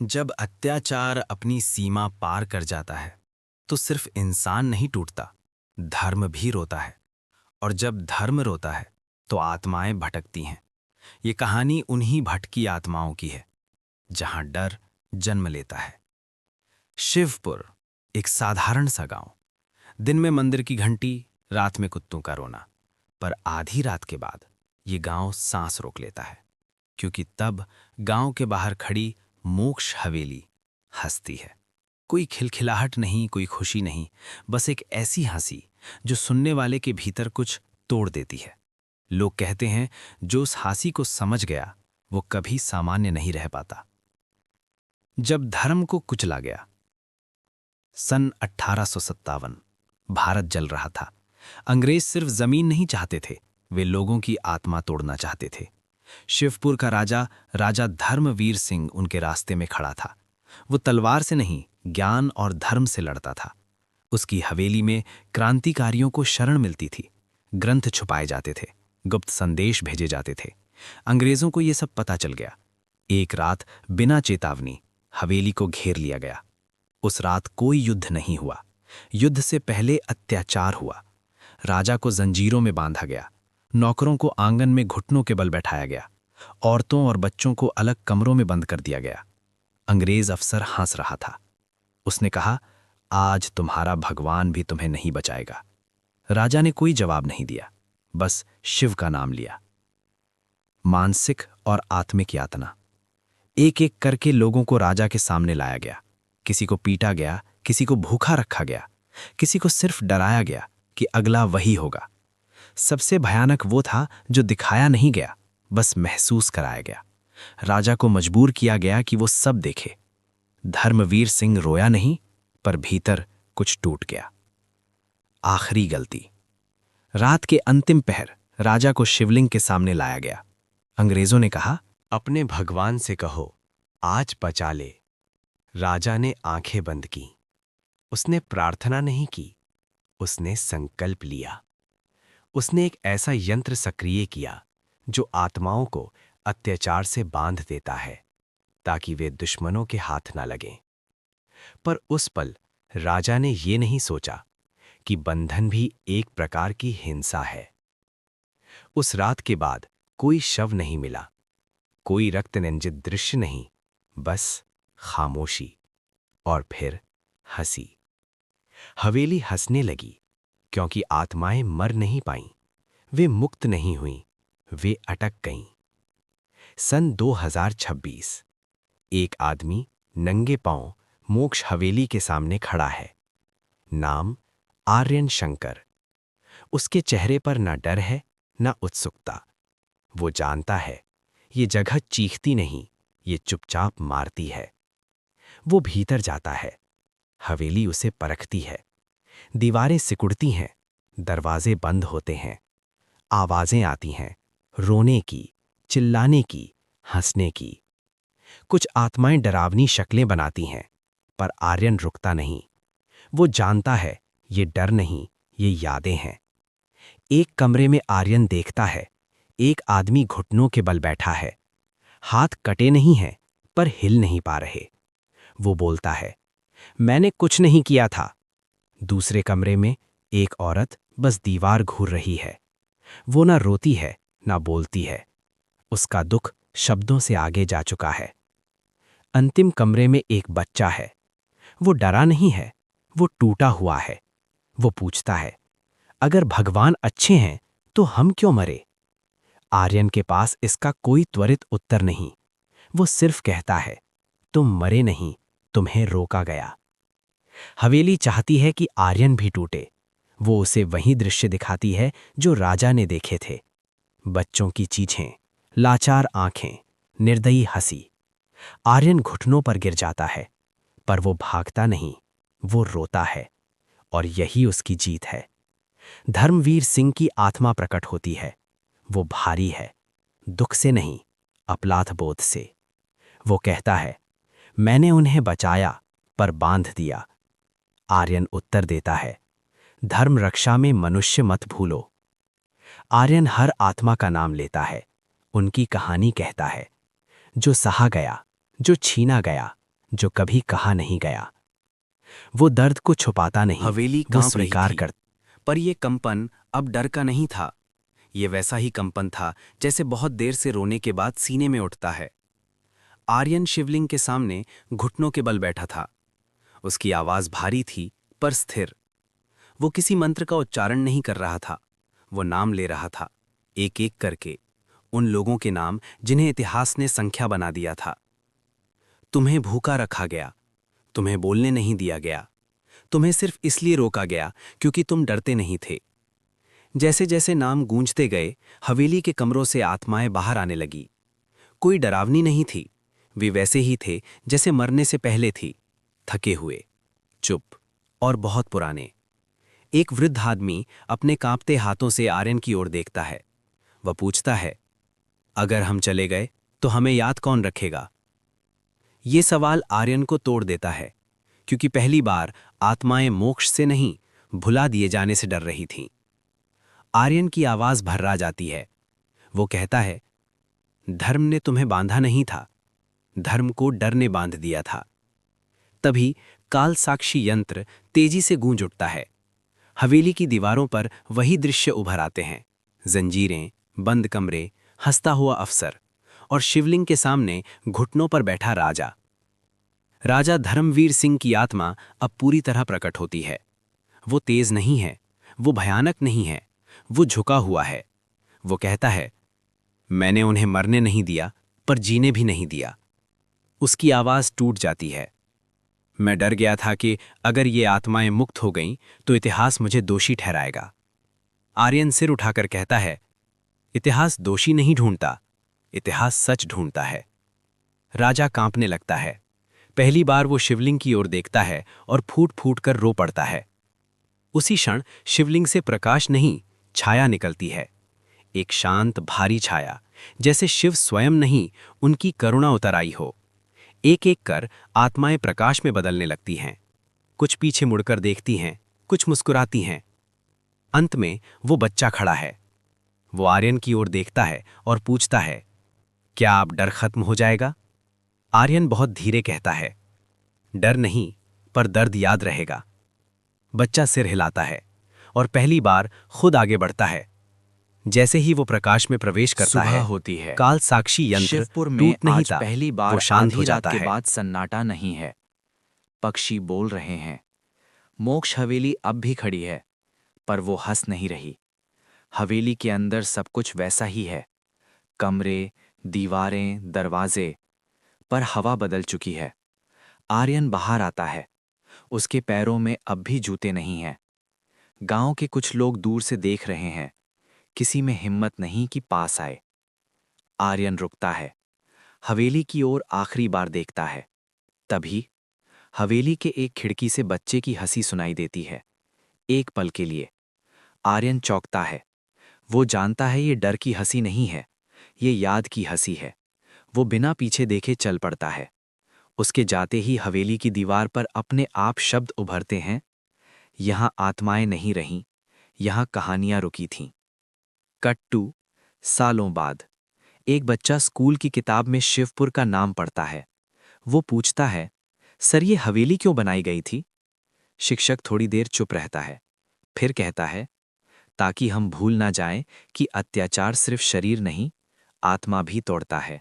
जब अत्याचार अपनी सीमा पार कर जाता है तो सिर्फ इंसान नहीं टूटता, धर्म भी रोता है। और जब धर्म रोता है तो आत्माएं भटकती हैं। ये कहानी उन्हीं भटकी आत्माओं की है जहां डर जन्म लेता है। शिवपुर, एक साधारण सा गांव। दिन में मंदिर की घंटी, रात में कुत्तों का रोना। पर आधी रात के बाद ये गांव सांस रोक लेता है, क्योंकि तब गांव के बाहर खड़ी मोक्ष हवेली हंसती है। कोई खिलखिलाहट नहीं, कोई खुशी नहीं, बस एक ऐसी हंसी जो सुनने वाले के भीतर कुछ तोड़ देती है। लोग कहते हैं जो उस हंसी को समझ गया वो कभी सामान्य नहीं रह पाता। जब धर्म को कुचला गया। सन 1857, भारत जल रहा था। अंग्रेज सिर्फ जमीन नहीं चाहते थे, वे लोगों की आत्मा तोड़ना चाहते थे। शिवपुर का राजा राजा धर्मवीर सिंह उनके रास्ते में खड़ा था। वो तलवार से नहीं, ज्ञान और धर्म से लड़ता था। उसकी हवेली में क्रांतिकारियों को शरण मिलती थी, ग्रंथ छुपाए जाते थे, गुप्त संदेश भेजे जाते थे। अंग्रेजों को यह सब पता चल गया। एक रात बिना चेतावनी हवेली को घेर लिया गया। उस रात कोई युद्ध नहीं हुआ। युद्ध से पहले अत्याचार हुआ। राजा को जंजीरों में बांधा गया, नौकरों को आंगन में घुटनों के बल बैठाया गया, औरतों और बच्चों को अलग कमरों में बंद कर दिया गया। अंग्रेज अफसर हंस रहा था। उसने कहा, आज तुम्हारा भगवान भी तुम्हें नहीं बचाएगा। राजा ने कोई जवाब नहीं दिया, बस शिव का नाम लिया। मानसिक और आत्मिक यातना। एक एक करके लोगों को राजा के सामने लाया गया। किसी को पीटा गया, किसी को भूखा रखा गया, किसी को सिर्फ डराया गया कि अगला वही होगा। सबसे भयानक वो था जो दिखाया नहीं गया, बस महसूस कराया गया। राजा को मजबूर किया गया कि वो सब देखे। धर्मवीर सिंह रोया नहीं, पर भीतर कुछ टूट गया। आखिरी गलती। रात के अंतिम पहर राजा को शिवलिंग के सामने लाया गया। अंग्रेजों ने कहा, अपने भगवान से कहो आज बचा ले। राजा ने आंखें बंद की। उसने प्रार्थना नहीं की, उसने संकल्प लिया। उसने एक ऐसा यंत्र सक्रिय किया जो आत्माओं को अत्याचार से बांध देता है, ताकि वे दुश्मनों के हाथ ना लगें। पर उस पल राजा ने ये नहीं सोचा कि बंधन भी एक प्रकार की हिंसा है। उस रात के बाद कोई शव नहीं मिला, कोई रक्तरंजित दृश्य नहीं, बस खामोशी और फिर हंसी। हवेली हंसने लगी, क्योंकि आत्माएं मर नहीं पाईं, वे मुक्त नहीं हुईं, वे अटक गईं। सन 2026, एक आदमी नंगे पांव मोक्ष हवेली के सामने खड़ा है। नाम आर्यन शंकर। उसके चेहरे पर ना डर है, ना उत्सुकता। वो जानता है ये जगह चीखती नहीं, ये चुपचाप मारती है। वो भीतर जाता है। हवेली उसे परखती है। दीवारें सिकुड़ती हैं, दरवाजे बंद होते हैं। आवाजें आती हैं, रोने की, चिल्लाने की, हंसने की। कुछ आत्माएं डरावनी शक्लें बनाती हैं, पर आर्यन रुकता नहीं। वो जानता है ये डर नहीं, ये यादें हैं। एक कमरे में आर्यन देखता है, एक आदमी घुटनों के बल बैठा है। हाथ कटे नहीं हैं, पर हिल नहीं पा रहे। वो बोलता है, मैंने कुछ नहीं किया था। दूसरे कमरे में एक औरत बस दीवार घूर रही है। वो ना रोती है, ना बोलती है। उसका दुख शब्दों से आगे जा चुका है। अंतिम कमरे में एक बच्चा है। वो डरा नहीं है, वो टूटा हुआ है। वो पूछता है, अगर भगवान अच्छे हैं तो हम क्यों मरे? आर्यन के पास इसका कोई त्वरित उत्तर नहीं। वो सिर्फ कहता है, तुम मरे नहीं, तुम्हें रोका गया। हवेली चाहती है कि आर्यन भी टूटे। वो उसे वही दृश्य दिखाती है जो राजा ने देखे थे। बच्चों की चीखें, लाचार आंखें, निर्दयी हंसी। आर्यन घुटनों पर गिर जाता है, पर वो भागता नहीं, वो रोता है। और यही उसकी जीत है। धर्मवीर सिंह की आत्मा प्रकट होती है। वो भारी है, दुख से नहीं, अपराध बोध से। वो कहता है, मैंने उन्हें बचाया, पर बांध दिया। आर्यन उत्तर देता है, धर्म रक्षा में मनुष्य मत भूलो। आर्यन हर आत्मा का नाम लेता है, उनकी कहानी कहता है। जो सहा गया, जो छीना गया, जो कभी कहा नहीं गया। वो दर्द को छुपाता नहीं, हवेली वो कांप रही स्वीकार थी, कर। पर यह कंपन अब डर का नहीं था। ये वैसा ही कंपन था जैसे बहुत देर से रोने के बाद सीने में उठता है। आर्यन शिवलिंग के सामने घुटनों के बल बैठा था। उसकी आवाज भारी थी पर स्थिर। वो किसी मंत्र का उच्चारण नहीं कर रहा था, वो नाम ले रहा था, एक एक करके, उन लोगों के नाम जिन्हें इतिहास ने संख्या बना दिया था। तुम्हें भूखा रखा गया, तुम्हें बोलने नहीं दिया गया, तुम्हें सिर्फ इसलिए रोका गया क्योंकि तुम डरते नहीं थे। जैसे जैसे नाम गूंजते गए, हवेली के कमरों से आत्माएं बाहर आने लगी। कोई डरावनी नहीं थी, वे वैसे ही थे जैसे मरने से पहले थी, थके हुए, चुप और बहुत पुराने। एक वृद्ध आदमी अपने कांपते हाथों से आर्यन की ओर देखता है। वह पूछता है, अगर हम चले गए तो हमें याद कौन रखेगा? ये सवाल आर्यन को तोड़ देता है, क्योंकि पहली बार आत्माएं मोक्ष से नहीं, भुला दिए जाने से डर रही थीं। आर्यन की आवाज भर्रा जाती है। वो कहता है, धर्म ने तुम्हें बांधा नहीं था, धर्म को डर ने बांध दिया था। तभी काल साक्षी यंत्र तेजी से गूंज उठता है। हवेली की दीवारों पर वही दृश्य उभर आते हैं, जंजीरें, बंद कमरे, हंसता हुआ अफसर और शिवलिंग के सामने घुटनों पर बैठा राजा। राजा धर्मवीर सिंह की आत्मा अब पूरी तरह प्रकट होती है। वो तेज नहीं है, वो भयानक नहीं है, वो झुका हुआ है। वो कहता है, मैंने उन्हें मरने नहीं दिया, पर जीने भी नहीं दिया। उसकी आवाज टूट जाती है। मैं डर गया था कि अगर ये आत्माएं मुक्त हो गईं तो इतिहास मुझे दोषी ठहराएगा। आर्यन सिर उठाकर कहता है, इतिहास दोषी नहीं ढूंढता, इतिहास सच ढूंढता है। राजा कांपने लगता है। पहली बार वो शिवलिंग की ओर देखता है और फूट फूट कर रो पड़ता है। उसी क्षण शिवलिंग से प्रकाश नहीं, छाया निकलती है। एक शांत भारी छाया, जैसे शिव स्वयं नहीं, उनकी करुणा उतर आई हो। एक एक कर आत्माएं प्रकाश में बदलने लगती हैं। कुछ पीछे मुड़कर देखती हैं, कुछ मुस्कुराती हैं। अंत में वो बच्चा खड़ा है। वो आर्यन की ओर देखता है और पूछता है, क्या अब डर खत्म हो जाएगा? आर्यन बहुत धीरे कहता है, डर नहीं, पर दर्द याद रहेगा। बच्चा सिर हिलाता है और पहली बार खुद आगे बढ़ता है। जैसे ही वो प्रकाश में प्रवेश करता सुबह है, होती है। काल साक्षी यंत्र शिवपुर में टूट नहीं आज था, पहली बार वो शांत हो आधी रात जाता के है। बाद सन्नाटा नहीं है। पक्षी बोल रहे हैं। मोक्ष हवेली अब भी खड़ी है, पर वो हंस नहीं रही। हवेली के अंदर सब कुछ वैसा ही है, कमरे, दीवारें, दरवाजे, पर हवा बदल चुकी है। आर्यन बाहर आता है। उसके पैरों में अब भी जूते नहीं हैं। गांव के कुछ लोग दूर से देख रहे हैं। किसी में हिम्मत नहीं कि पास आए। आर्यन रुकता है, हवेली की ओर आखिरी बार देखता है। तभी हवेली के एक खिड़की से बच्चे की हंसी सुनाई देती है। एक पल के लिए आर्यन चौंकता है। वो जानता है ये डर की हंसी नहीं है, ये याद की हंसी है। वो बिना पीछे देखे चल पड़ता है। उसके जाते ही हवेली की दीवार पर अपने आप शब्द उभरते हैं, यहां आत्माएं नहीं रहीं, यहां कहानियां रुकी थीं। कट टू सालों बाद एक बच्चा स्कूल की किताब में शिवपुर का नाम पढ़ता है। वो पूछता है, सर ये हवेली क्यों बनाई गई थी? शिक्षक थोड़ी देर चुप रहता है, फिर कहता है, ताकि हम भूल ना जाएं कि अत्याचार सिर्फ शरीर नहीं, आत्मा भी तोड़ता है।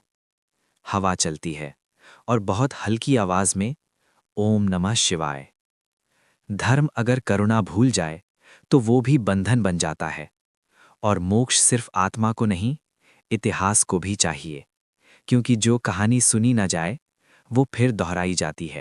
हवा चलती है और बहुत हल्की आवाज में, ओम नमः शिवाय। धर्म अगर करुणा भूल जाए तो वो भी बंधन बन जाता है। और मोक्ष सिर्फ आत्मा को नहीं, इतिहास को भी चाहिए, क्योंकि जो कहानी सुनी ना जाए वो फिर दोहराई जाती है।